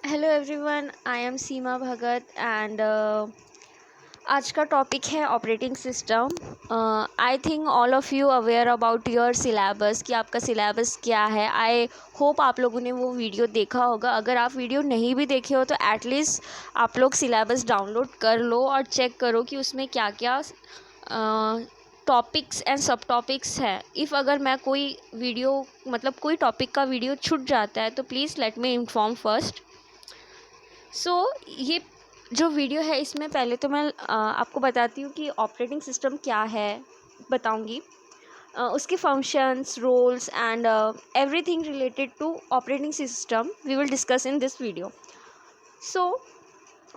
Hello everyone, I am Seema Bhagat and आज का topic है operating system. I think all of you aware about your syllabus कि आपका syllabus क्या है। आई होप आप लोगों ने वो वीडियो देखा होगा। अगर आप वीडियो नहीं भी देखे हो तो एटलीस्ट आप लोग सिलेबस डाउनलोड कर लो और चेक करो कि उसमें क्या क्या टॉपिक्स एंड सब टॉपिक्स है। इफ़ अगर मैं कोई वीडियो कोई टॉपिक का वीडियो छूट जाता है तो please let me inform first. ये जो वीडियो है इसमें पहले तो मैं आपको बताती हूँ कि ऑपरेटिंग सिस्टम क्या है, बताऊँगी उसके functions, roles and everything related to operating system we will discuss in this video.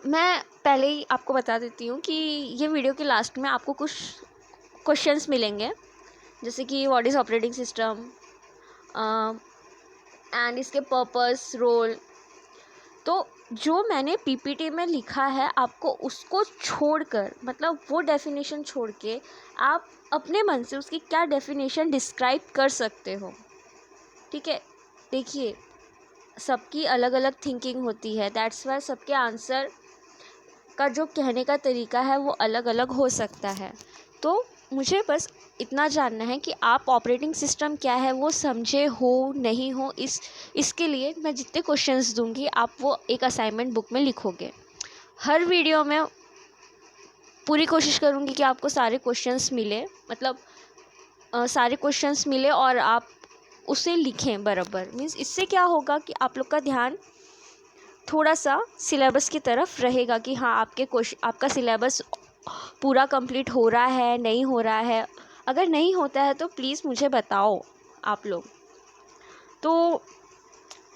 मैं पहले ही आपको बता देती हूँ कि ये वीडियो के लास्ट में आपको कुछ क्वेश्चंस मिलेंगे, जैसे कि what is operating system and इसके पर्पस, रोल। तो जो मैंने पीपीटी में लिखा है आपको उसको छोड़कर, वो डेफिनेशन छोड़ के आप अपने मन से उसकी क्या डेफिनेशन डिस्क्राइब कर सकते हो। ठीक है, देखिए सबकी अलग अलग थिंकिंग होती है, दैट्स वाई सबके आंसर का जो कहने का तरीका है वो अलग अलग हो सकता है। तो मुझे बस इतना जानना है कि आप ऑपरेटिंग सिस्टम क्या है वो समझे हो नहीं हो। इसके लिए मैं जितने क्वेश्चंस दूंगी आप वो एक असाइनमेंट बुक में लिखोगे। हर वीडियो में पूरी कोशिश करूंगी कि आपको सारे क्वेश्चंस मिले, सारे क्वेश्चंस मिले और आप उसे लिखें बराबर। मीन्स इससे क्या होगा कि आप लोग का ध्यान थोड़ा सा सिलेबस की तरफ रहेगा कि हाँ आपका सिलेबस पूरा कंप्लीट हो रहा है, नहीं हो रहा है। अगर नहीं होता है तो प्लीज़ मुझे बताओ आप लोग। तो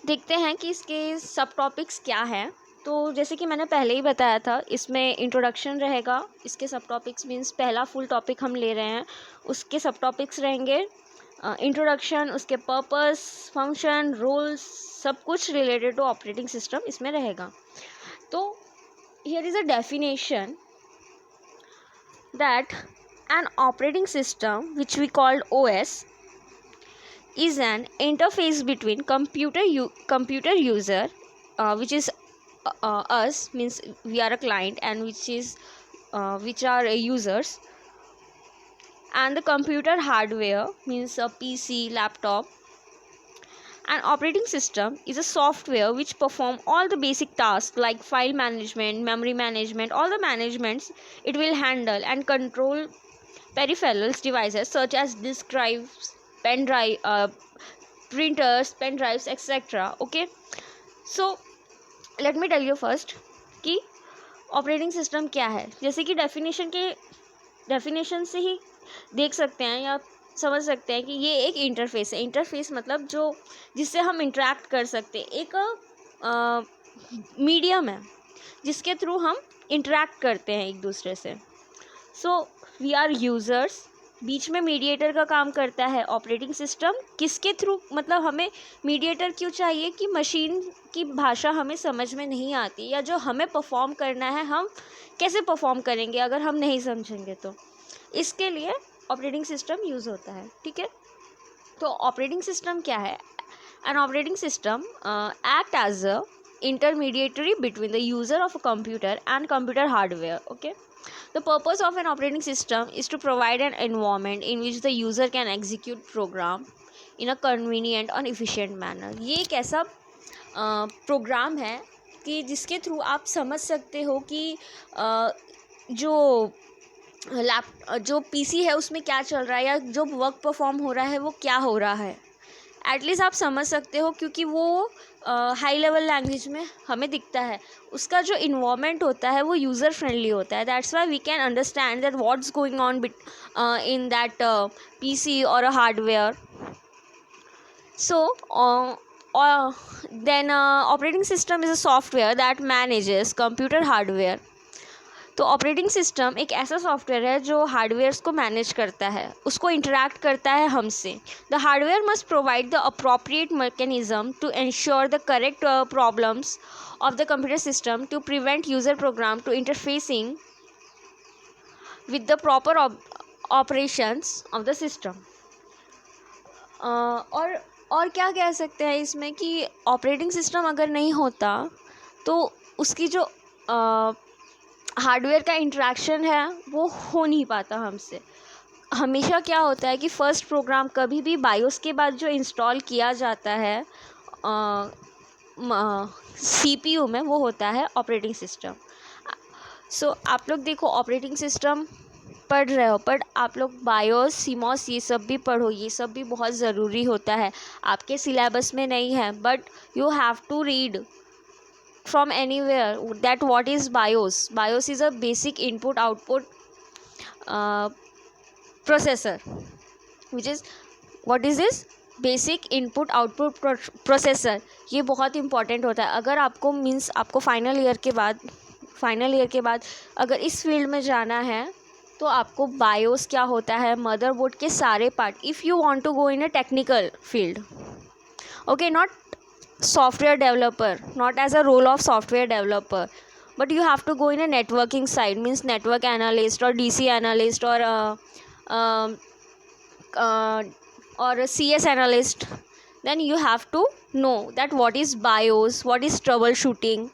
देखते हैं कि इसके सब टॉपिक्स क्या हैं। तो जैसे कि मैंने पहले ही बताया था, इसमें इंट्रोडक्शन रहेगा। इसके सब टॉपिक्स मीन्स पहला फुल टॉपिक हम ले रहे हैं, उसके सब टॉपिक्स रहेंगे इंट्रोडक्शन, उसके पर्पस, फंक्शन, रोल्स, सब कुछ रिलेटेड टू ऑपरेटिंग सिस्टम इसमें रहेगा। तो here is a definition that an operating system, which we called OS, is an interface between computer user, which is us, means we are a client, and which are users, and the computer hardware, means a PC, laptop. An operating system is a software which perform all the basic tasks like file management, memory management, all the managements. It will handle and control peripherals devices such as disk drives, pen drive, printers, pen drives, etc. Okay, so let me tell you first कि operating system क्या है। जैसे कि definition से ही देख सकते हैं या समझ सकते हैं कि ये एक इंटरफेस है। इंटरफेस मतलब जो जिससे हम इंटरेक्ट कर सकते हैं, एक मीडियम है जिसके थ्रू हम इंटरेक्ट करते हैं एक दूसरे से। सो वी आर यूज़र्स, बीच में मीडिएटर का काम करता है ऑपरेटिंग सिस्टम। किसके थ्रू, हमें मीडिएटर क्यों चाहिए कि मशीन की भाषा हमें समझ में नहीं आती, या जो हमें परफॉर्म करना है हम कैसे परफॉर्म करेंगे अगर हम नहीं समझेंगे तो। इसके लिए ऑपरेटिंग सिस्टम यूज़ होता है। ठीक है, तो ऑपरेटिंग सिस्टम क्या है? An operating system act as a intermediary between the user of a computer and computer hardware. Okay, the purpose of an operating system is to provide an environment in which the user can execute program in a convenient and efficient manner. ये एक ऐसा programme है कि जिसके through आप समझ सकते हो कि जो पीसी है उसमें क्या चल रहा है, या जो वर्क परफॉर्म हो रहा है वो क्या हो रहा है। एटलीस्ट आप समझ सकते हो क्योंकि वो हाई लेवल लैंग्वेज में हमें दिखता है। उसका जो इन्वायरमेंट होता है वो यूज़र फ्रेंडली होता है। That's why we can understand that what's going on in that PC और a hardware. So then operating system is a software that manages computer hardware. तो ऑपरेटिंग सिस्टम एक ऐसा सॉफ्टवेयर है जो हार्डवेयर्स को manage करता है, उसको इंटरैक्ट करता है हमसे। The hardware must provide the appropriate mechanism to ensure the correct problems of the computer system to prevent user program to interfacing with the proper operations of the system. और क्या कह सकते हैं इसमें कि ऑपरेटिंग सिस्टम अगर नहीं होता तो उसकी जो हार्डवेयर का इंटरेक्शन है वो हो नहीं पाता हमसे। हमेशा क्या होता है कि फ़र्स्ट प्रोग्राम कभी भी बायोस के बाद जो इंस्टॉल किया जाता है CPU में, वो होता है ऑपरेटिंग सिस्टम। सो आप लोग देखो, ऑपरेटिंग सिस्टम पढ़ रहे हो, पर आप लोग बायोस, सीमॉस ये सब भी पढ़ो, ये सब भी बहुत ज़रूरी होता है। आपके सिलेबस में नहीं है, but you have to read from anywhere that what is bios is a basic input output processor, which is what is this basic input output processor. ये बहुत इंपॉर्टेंट होता है। अगर आपको मीन्स आपको फाइनल ईयर के बाद अगर इस फील्ड में जाना है तो आपको बायोस क्या होता है, मदरबोर्ड के सारे part, if you want to go in a technical field, okay, not software developer, not as a role of software developer, but you have to go in a networking side, means network analyst or DC analyst or a CS analyst. Then you have to know that what is BIOS, what is troubleshooting.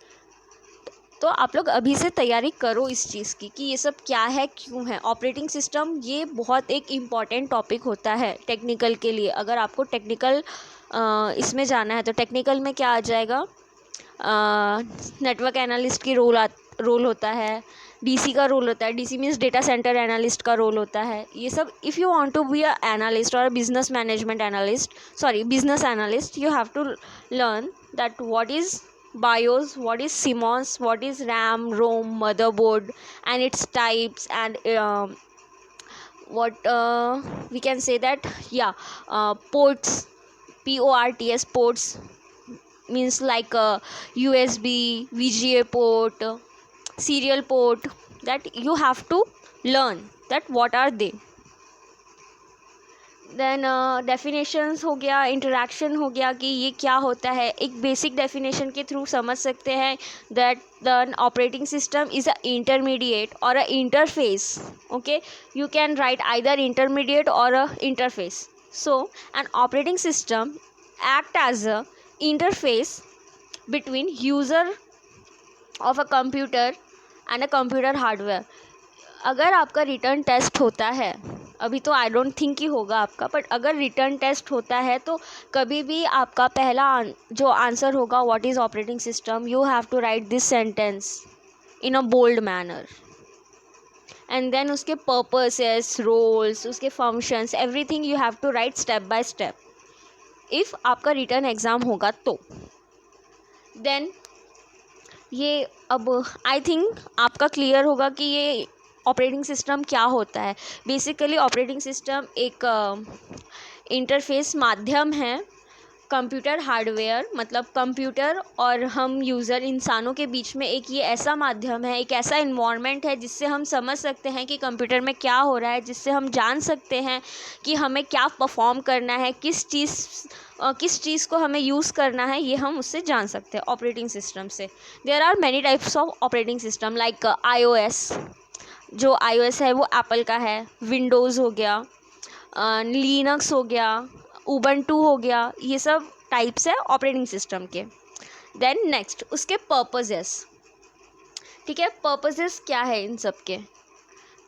तो आप लोग अभी से तैयारी करो इस चीज़ की कि ये सब क्या है, क्यों है। ऑपरेटिंग सिस्टम ये बहुत एक इम्पॉर्टेंट टॉपिक होता है टेक्निकल के लिए। अगर आपको टेक्निकल इसमें जाना है तो टेक्निकल में क्या आ जाएगा, नेटवर्क एनालिस्ट की रोल होता है, डीसी का रोल होता है, DC means data centre analyst का रोल होता है। ये सब if you want to be a analyst और business management analyst, business analyst, you have to learn that what is BIOS, what is CMOS, what is RAM, ROM, motherboard and its types, and what we can say that, ports, PORTS, ports means like USB, VGA port, serial port, that you have to learn that what are they. Then definitions हो गया, interaction हो गया कि ये क्या होता है। एक बेसिक डेफिनेशन के थ्रू समझ सकते हैं that the operating system is a intermediate और a interface, okay, you can write either intermediate और a interface. So an operating system act as a interface between user of a computer and a computer hardware. अगर आपका written test होता है, अभी तो I don't think कि होगा आपका, बट अगर रिटर्न टेस्ट होता है तो कभी भी आपका पहला जो आंसर होगा what is operating system, you have to write this sentence in a bold manner, and then उसके पर्पसेस, रोल्स, उसके functions, everything you have to write step by step if आपका रिटर्न एग्ज़ाम होगा तो। Then ये अब I think आपका clear होगा कि ये ऑपरेटिंग सिस्टम क्या होता है। बेसिकली ऑपरेटिंग सिस्टम एक इंटरफेस माध्यम है कंप्यूटर हार्डवेयर, मतलब कंप्यूटर और हम यूज़र इंसानों के बीच में एक ये ऐसा माध्यम है, एक ऐसा इन्वायरमेंट है जिससे हम समझ सकते हैं कि कंप्यूटर में क्या हो रहा है, जिससे हम जान सकते हैं कि हमें क्या परफॉर्म करना है, किस चीज़ को हमें यूज़ करना है, ये हम उससे जान सकते हैं ऑपरेटिंग सिस्टम से। There are many types of operating system like iOS, जो iOS है वो एप्पल का है, विंडोज़ हो गया, लिनक्स हो गया, उबंटू हो गया, ये सब टाइप्स है ऑपरेटिंग सिस्टम के। देन नेक्स्ट उसके पर्पसेस, ठीक है, पर्पसेस क्या है इन सब के।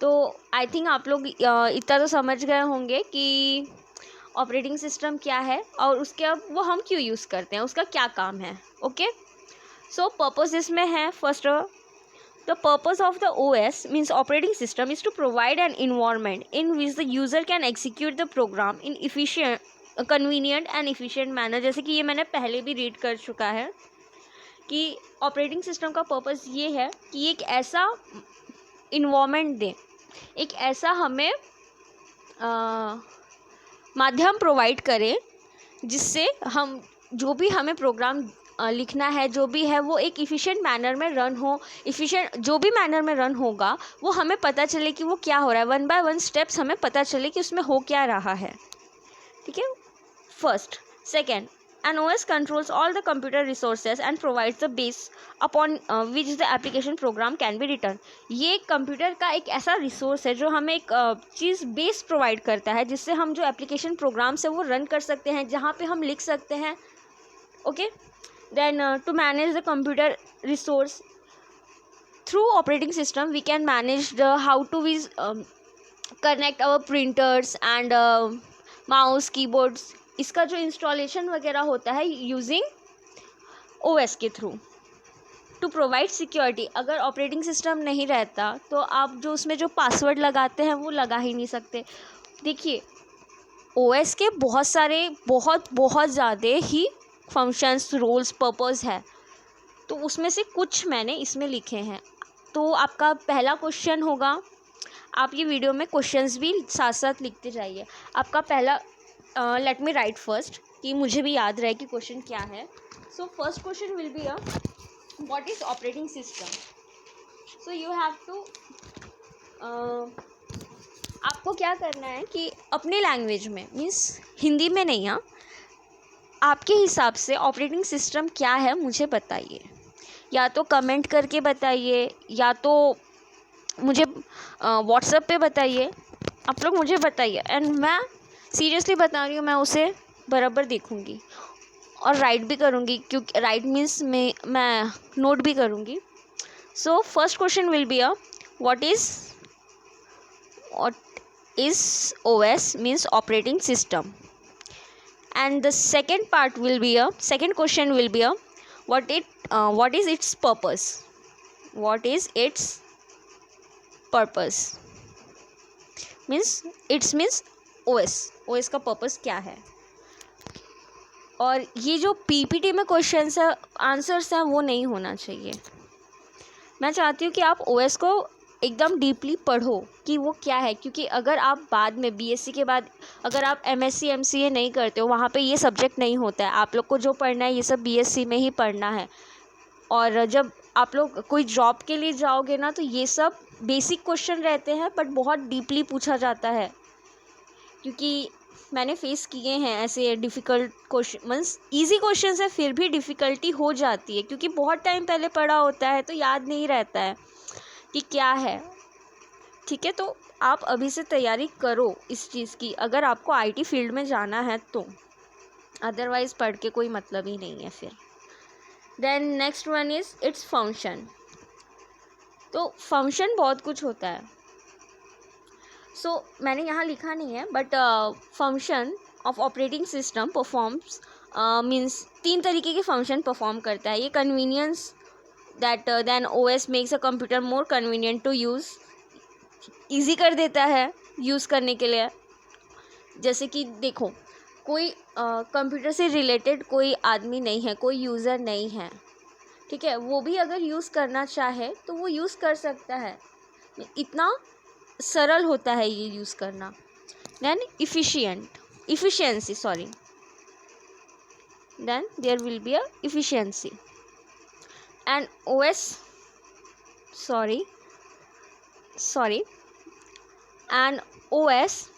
तो आई थिंक आप लोग इतना तो समझ गए होंगे कि ऑपरेटिंग सिस्टम क्या है और उसके अब वो हम क्यों यूज़ करते हैं, उसका क्या काम है। ओके, सो पर्पसेस में है first, the purpose of the OS means operating system is to provide an environment in which the user can execute the program in convenient and efficient manner। जैसे कि ये मैंने पहले भी रीड कर चुका है कि ऑपरेटिंग सिस्टम का पर्पस ये है कि एक ऐसा इन्वायरमेंट दे, एक ऐसा हमें माध्यम प्रोवाइड करे जिससे हम जो भी हमें प्रोग्राम लिखना है, जो भी है वो एक इफ़िशिएंट मैनर में रन हो। इफ़िशिएंट जो भी मैनर में रन होगा वो हमें पता चले कि वो क्या हो रहा है, वन बाय वन स्टेप्स हमें पता चले कि उसमें हो क्या रहा है। ठीक है, first. Second, an OS controls all the computer resources and provides the base upon which the application program can be written। ये कंप्यूटर का एक ऐसा रिसोर्स है जो हमें एक चीज़ बेस प्रोवाइड करता है जिससे हम जो एप्लीकेशन प्रोग्राम्स है वो रन कर सकते हैं, जहाँ पे हम लिख सकते हैं। Okay, Then to manage the computer resource through operating system, we can manage the how to we connect our printers and mouse keyboards. इसका जो इंस्टॉलेशन वगैरह होता है यूजिंग ओएस के थ्रू टू प्रोवाइड सिक्योरिटी. अगर ऑपरेटिंग सिस्टम नहीं रहता तो आप जो उसमें जो पासवर्ड लगाते हैं वो लगा ही नहीं सकते. देखिए ओएस के बहुत सारे बहुत ज़्यादा ही फंक्शंस, रोल्स, पर्पस है, तो उसमें से कुछ मैंने इसमें लिखे हैं. तो आपका पहला क्वेश्चन होगा, आप ये वीडियो में क्वेश्चंस भी साथ साथ लिखते जाइए. आपका पहला, लेट मी राइट फर्स्ट कि मुझे भी याद रहे कि क्वेश्चन क्या है. So first question will be what is operating system. So you have to, आपको क्या करना है कि अपने लैंग्वेज में, मीन्स हिंदी में नहीं, हाँ, आपके हिसाब से ऑपरेटिंग सिस्टम क्या है मुझे बताइए. या तो कमेंट करके बताइए या तो मुझे व्हाट्सएप पे बताइए. आप लोग मुझे बताइए एंड मैं सीरियसली बता रही हूँ, मैं उसे बराबर देखूँगी और राइट भी करूँगी, क्योंकि राइट मीन्स मैं नोट भी करूँगी. सो first question will be what is OS means operating system. And the second question will be what is its purpose. What is its purpose means OS का पर्पस क्या है. और ये जो पीपीटी में क्वेश्चंस है, आंसर्स हैं, वो नहीं होना चाहिए. मैं चाहती हूँ कि आप ओएस को एकदम डीपली पढ़ो कि वो क्या है, क्योंकि अगर आप बाद में बीएससी के बाद अगर आप एमएससी एमसीए नहीं करते हो, वहाँ पे ये सब्जेक्ट नहीं होता है. आप लोग को जो पढ़ना है ये सब बीएससी में ही पढ़ना है. और जब आप लोग कोई जॉब के लिए जाओगे ना, तो ये सब बेसिक क्वेश्चन रहते हैं बट बहुत डीपली पूछा जाता है, क्योंकि मैंने फेस किए हैं ऐसे difficult question. Means easy question है फिर भी डिफ़िकल्टी हो जाती है, क्योंकि बहुत टाइम पहले पढ़ा होता है तो याद नहीं रहता है कि क्या है. ठीक है, तो आप अभी से तैयारी करो इस चीज़ की, अगर आपको आईटी फील्ड में जाना है तो. अदरवाइज़ पढ़ के कोई मतलब ही नहीं है फिर. Then next one is its function. तो फंक्शन बहुत कुछ होता है. सो मैंने यहाँ लिखा नहीं है, but function of operating system performs means 3 तरीके के फंक्शन परफॉर्म करता है. ये convenience that then OS makes a computer more convenient to use, easy कर देता है यूज़ करने के लिए. जैसे कि देखो, कोई कंप्यूटर से रिलेटेड कोई आदमी नहीं है, कोई यूज़र नहीं है, ठीक है, वो भी अगर यूज़ करना चाहे तो वो यूज़ कर सकता है. इतना सरल होता है ये यूज़ करना. Then efficiency, then there will be a efficiency. And OS and OS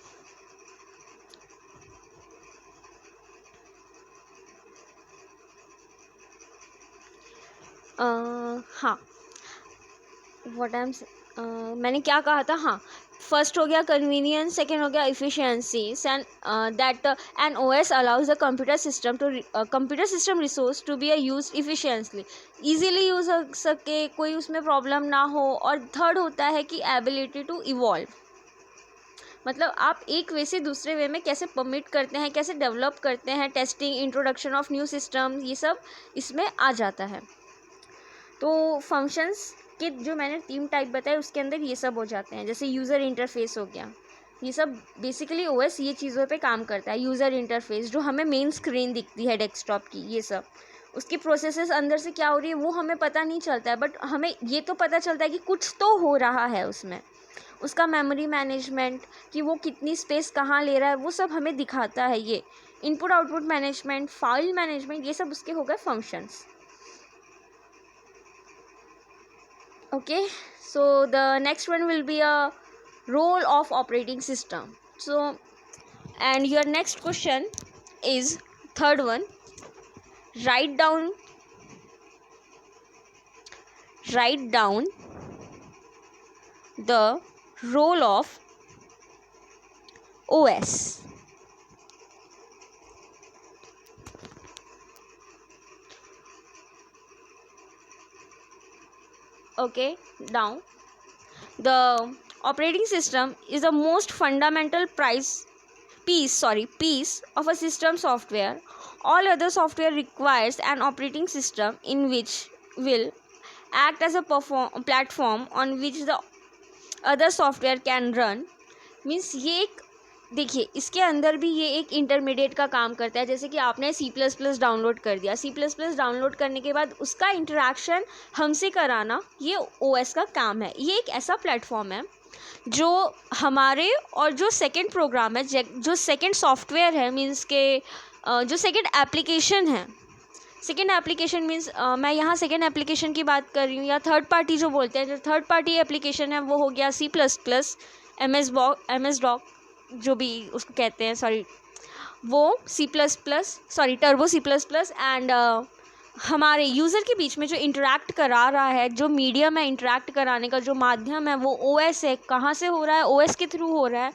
हाँ, मैंने क्या कहा था, हाँ, फर्स्ट हो गया कन्वीनियंस, सेकेंड हो गया efficiency. And OS allows the computer system resource to be use efficiently, easily use हो सके, कोई उसमें प्रॉब्लम ना हो. और थर्ड होता है कि एबिलिटी टू इवॉल्व, मतलब आप एक वे से दूसरे वे में कैसे परमिट करते हैं, कैसे डेवलप करते हैं, testing, introduction of new system, ये सब इसमें आ जाता है. तो फंक्शंस कि जो मैंने 3 टाइप बताए उसके अंदर ये सब हो जाते हैं. जैसे यूज़र इंटरफेस हो गया, ये सब बेसिकली ओएस ये चीज़ों पे काम करता है. यूज़र इंटरफेस जो हमें मेन स्क्रीन दिखती है डेस्कटॉप की, ये सब उसकी प्रोसेसेस अंदर से क्या हो रही है वो हमें पता नहीं चलता है, बट हमें ये तो पता चलता है कि कुछ तो हो रहा है उसमें. उसका मेमोरी मैनेजमेंट, कि वो कितनी स्पेस कहाँ ले रहा है, वो सब हमें दिखाता है. ये input output management, file management, ये सब उसके हो गए functions. Okay, so the next one will be a role of operating system. So, and your next question is third one, write down the role of OS. Okay, now the operating system is the most fundamental piece of a system software. All other software requires an operating system in which will act as a platform on which the other software can run. Means ये एक, देखिए इसके अंदर भी ये एक intermediate का काम करता है. जैसे कि आपने C++ डाउनलोड कर दिया, C++ डाउनलोड करने के बाद उसका इंटरेक्शन हमसे कराना ये OS का काम है. ये एक ऐसा प्लेटफॉर्म है जो हमारे और जो सेकंड प्रोग्राम है, जो सेकंड सॉफ्टवेयर है, मीन्स के जो सेकंड एप्लीकेशन है. सेकेंड एप्लीकेशन मीन्स मैं यहाँ सेकेंड एप्लीकेशन की बात कर रही हूँ, या थर्ड पार्टी जो बोलते हैं, जो थर्ड पार्टी एप्लीकेशन है वो हो गया C++, MS डॉक जो भी उसको कहते हैं, वो C++, टर्बो C++. एंड हमारे यूज़र के बीच में जो इंटरेक्ट करा रहा है, जो मीडियम है इंटरेक्ट कराने का, जो माध्यम है वो OS है. कहाँ से हो रहा है? OS के थ्रू हो रहा है.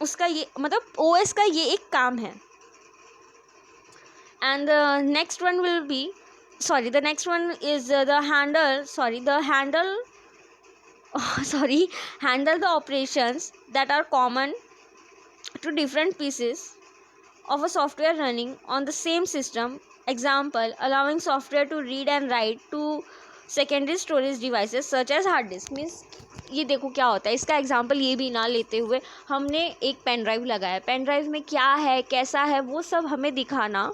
उसका ये मतलब OS का ये एक काम है. And the next one is handle the operations that are common to different pieces of a software running on the same system. Example, allowing software to read and write to secondary storage devices such as hard disk. Means ये देखो क्या होता है. इसका example ये भी ना लेते हुए हमने एक पेन ड्राइव लगाया, पेन ड्राइव में क्या है, कैसा है, वो सब हमें दिखाना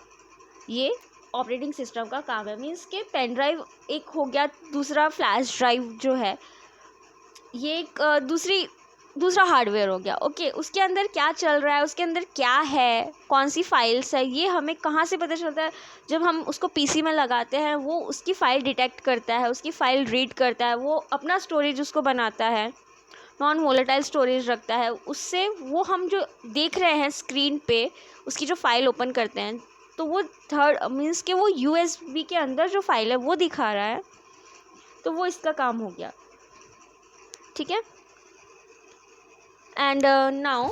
ये ऑपरेटिंग सिस्टम का काम है. मीन्स के पेन ड्राइव एक हो गया, दूसरा फ्लैश ड्राइव जो है ये एक दूसरा हार्डवेयर हो गया. ओके, उसके अंदर क्या चल रहा है, उसके अंदर क्या है, कौन सी फाइल्स है, ये हमें कहाँ से पता चलता है? जब हम उसको पीसी में लगाते हैं, वो उसकी फ़ाइल डिटेक्ट करता है, उसकी फ़ाइल रीड करता है, वो अपना स्टोरेज उसको बनाता है, नॉन वोलेटाइल स्टोरेज रखता है. उससे वो हम जो देख रहे हैं स्क्रीन पे, उसकी जो फाइल ओपन करते हैं तो वो थर्ड मीन्स के वो USB के अंदर जो फाइल है वो दिखा रहा है. तो वो इसका काम हो गया. ठीक है. एंड नाउ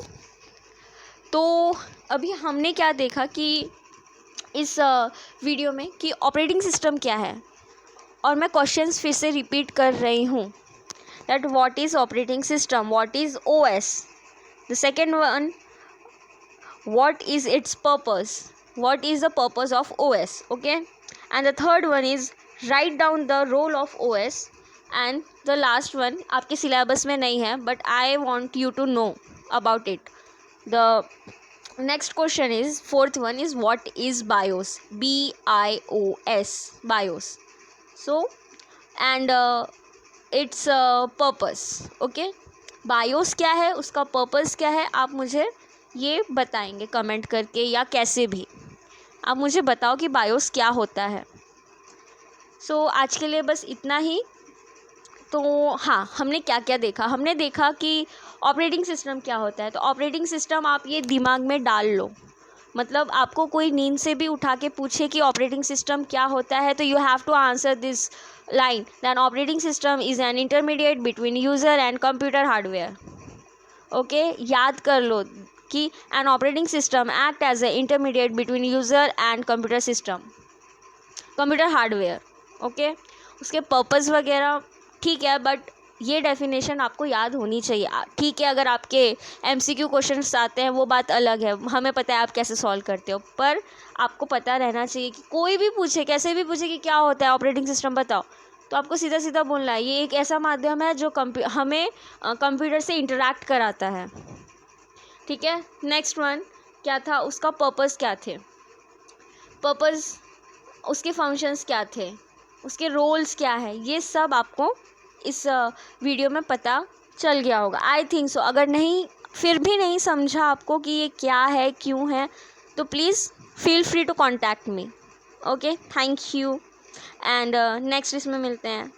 तो अभी हमने क्या देखा कि इस वीडियो में कि ऑपरेटिंग सिस्टम क्या है. और मैं क्वेश्चंस फिर से रिपीट कर रही हूँ that what is operating system, what is OS. The second one, what is it's purpose, what is the purpose of OS. Okay, and the third one is write down the role of OS. and the last one आपके syllabus में नहीं है but I want you to know about it. The next question is, fourth one is, what is BIOS, BIOS, BIOS. So and its purpose. Okay, BIOS क्या है, उसका purpose क्या है, आप मुझे ये बताएंगे कमेंट करके या कैसे भी आप मुझे बताओ कि BIOS क्या होता है. सो आज के लिए बस इतना ही. तो हाँ, हमने क्या क्या देखा. हमने देखा कि ऑपरेटिंग सिस्टम क्या होता है. तो ऑपरेटिंग सिस्टम आप ये दिमाग में डाल लो. मतलब आपको कोई नींद से भी उठा के पूछे कि ऑपरेटिंग सिस्टम क्या होता है, तो you have to answer this line that operating system is an intermediate between user and computer hardware. Okay, याद कर लो कि an operating system act as a intermediate between user and computer hardware. Okay, उसके purpose वगैरह ठीक है but ये definition आपको याद होनी चाहिए. ठीक है, अगर आपके MCQ क्वेश्चंस आते हैं वो बात अलग है, हमें पता है आप कैसे सॉल्व करते हो, पर आपको पता रहना चाहिए कि कोई भी पूछे, कैसे भी पूछे कि क्या होता है ऑपरेटिंग सिस्टम बताओ, तो आपको सीधा सीधा बोलना है ये एक ऐसा माध्यम है जो हमें कंप्यूटर से इंटरेक्ट कराता है. ठीक है. नेक्स्ट वन क्या था, उसका पर्पस क्या थे, पर्पस, उसके फंक्शंस क्या थे, उसके रोल्स क्या है, ये सब आपको इस वीडियो में पता चल गया होगा. I think so. अगर नहीं, फिर भी नहीं समझा आपको कि ये क्या है, क्यों है, तो please feel free to contact me. Okay, thank you. And next इसमें मिलते हैं.